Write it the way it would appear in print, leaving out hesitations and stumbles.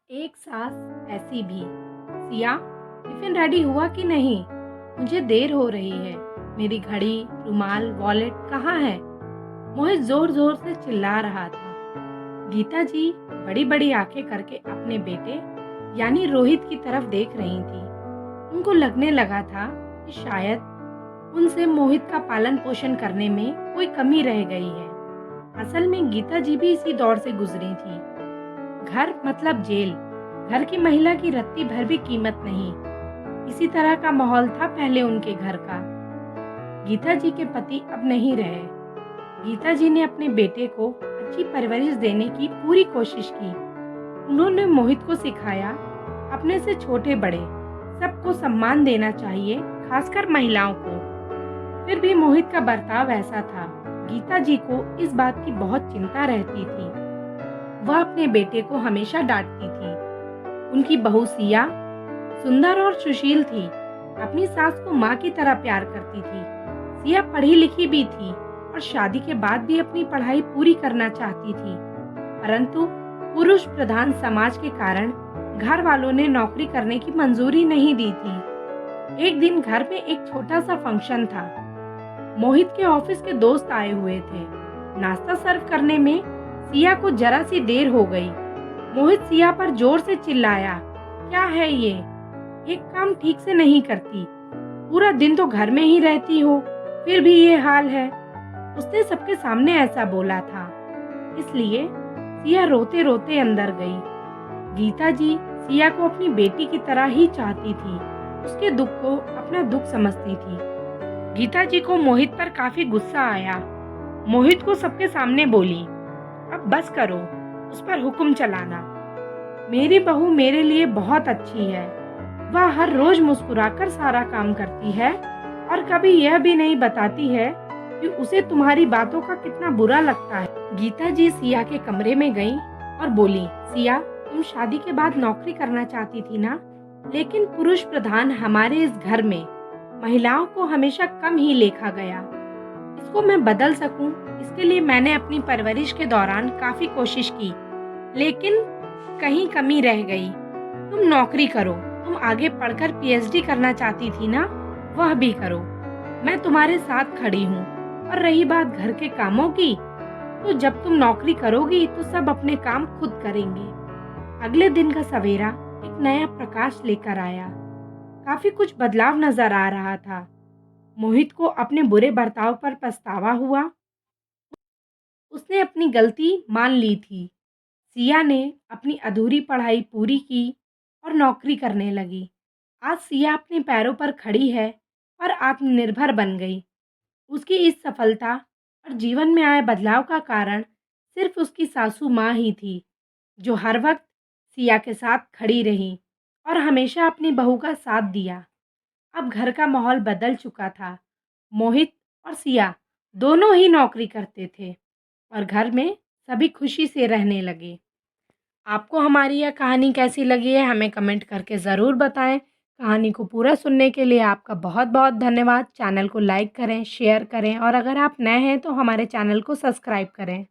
एक सास ऐसी भी। सिया, टिफिन रेडी हुआ कि नहीं? मुझे देर हो रही है। मेरी घड़ी, रुमाल, वॉलेट कहाँ है? मोहित जोर जोर से चिल्ला रहा था। गीता जी बड़ी बड़ी आंखें करके अपने बेटे यानी रोहित की तरफ देख रही थी। उनको लगने लगा था कि शायद उनसे मोहित का पालन पोषण करने में कोई कमी रह गई है। असल में गीता जी भी इसी दौर से गुजरी थी। घर मतलब जेल। घर की महिला की रत्ती भर भी कीमत नहीं। इसी तरह का माहौल था पहले उनके घर का। गीता जी के पति अब नहीं रहे। गीता जी ने अपने बेटे को अच्छी परवरिश देने की पूरी कोशिश की। उन्होंने मोहित को सिखाया अपने से छोटे बड़े सबको सम्मान देना चाहिए, खासकर महिलाओं को। फिर भी मोहित का बर्ताव ऐसा था। गीता जी को इस बात की बहुत चिंता रहती थी। वह अपने बेटे को हमेशा डांटती थी। उनकी बहू सिया सुंदर और सुशील थी। अपनी सास को माँ की तरह प्यार करती थी। सिया पढ़ी लिखी भी थी और शादी के बाद भी अपनी पढ़ाई पूरी करना चाहती थी, परंतु पुरुष प्रधान समाज के कारण घर वालों ने नौकरी करने की मंजूरी नहीं दी थी। एक दिन घर में एक छोटा सा फंक्शन था। मोहित के ऑफिस के दोस्त आए हुए थे। नाश्ता सर्व करने में सिया को जरा सी देर हो गई। मोहित सिया पर जोर से चिल्लाया, क्या है ये? एक काम ठीक से नहीं करती, पूरा दिन तो घर में ही रहती हो, फिर भी ये हाल है। उसने सबके सामने ऐसा बोला था। इसलिए सिया रोते रोते अंदर गई। गीता जी सिया को अपनी बेटी की तरह ही चाहती थी। उसके दुख को अपना दुख समझती थी। गीता जी को मोहित पर काफी गुस्सा आया। मोहित को सबके सामने बोली, अब बस करो, उस पर हुक्म चलाना। मेरी बहू मेरे लिए बहुत अच्छी है। वह हर रोज मुस्कुराकर सारा काम करती है और कभी यह भी नहीं बताती है कि उसे तुम्हारी बातों का कितना बुरा लगता है। गीता जी सिया के कमरे में गईं और बोली, सिया, तुम शादी के बाद नौकरी करना चाहती थी ना? लेकिन पुरुष प्रधान हमारे इस घर में महिलाओं को हमेशा कम ही देखा गया। इसको मैं बदल सकूं, इसके लिए मैंने अपनी परवरिश के दौरान काफी कोशिश की, लेकिन कहीं कमी रह गई। तुम नौकरी करो। तुम आगे पढ़कर पीएचडी करना चाहती थी ना? वह भी करो। मैं तुम्हारे साथ खड़ी हूँ। और रही बात घर के कामों की, तो जब तुम नौकरी करोगी तो सब अपने काम खुद करेंगे। अगले दिन का सवेरा एक नया प्रकाश लेकर आया। काफी कुछ बदलाव नजर आ रहा था। मोहित को अपने बुरे बर्ताव पर पछतावा हुआ। उसने अपनी गलती मान ली थी। सिया ने अपनी अधूरी पढ़ाई पूरी की और नौकरी करने लगी। आज सिया अपने पैरों पर खड़ी है और आत्मनिर्भर बन गई। उसकी इस सफलता और जीवन में आए बदलाव का कारण सिर्फ उसकी सासू माँ ही थी, जो हर वक्त सिया के साथ खड़ी रही और हमेशा अपनी बहू का साथ दिया। अब घर का माहौल बदल चुका था। मोहित और सिया दोनों ही नौकरी करते थे और घर में सभी खुशी से रहने लगे। आपको हमारी यह कहानी कैसी लगी है, हमें कमेंट करके ज़रूर बताएं। कहानी को पूरा सुनने के लिए आपका बहुत बहुत धन्यवाद। चैनल को लाइक करें, शेयर करें और अगर आप नए हैं तो हमारे चैनल को सब्सक्राइब करें।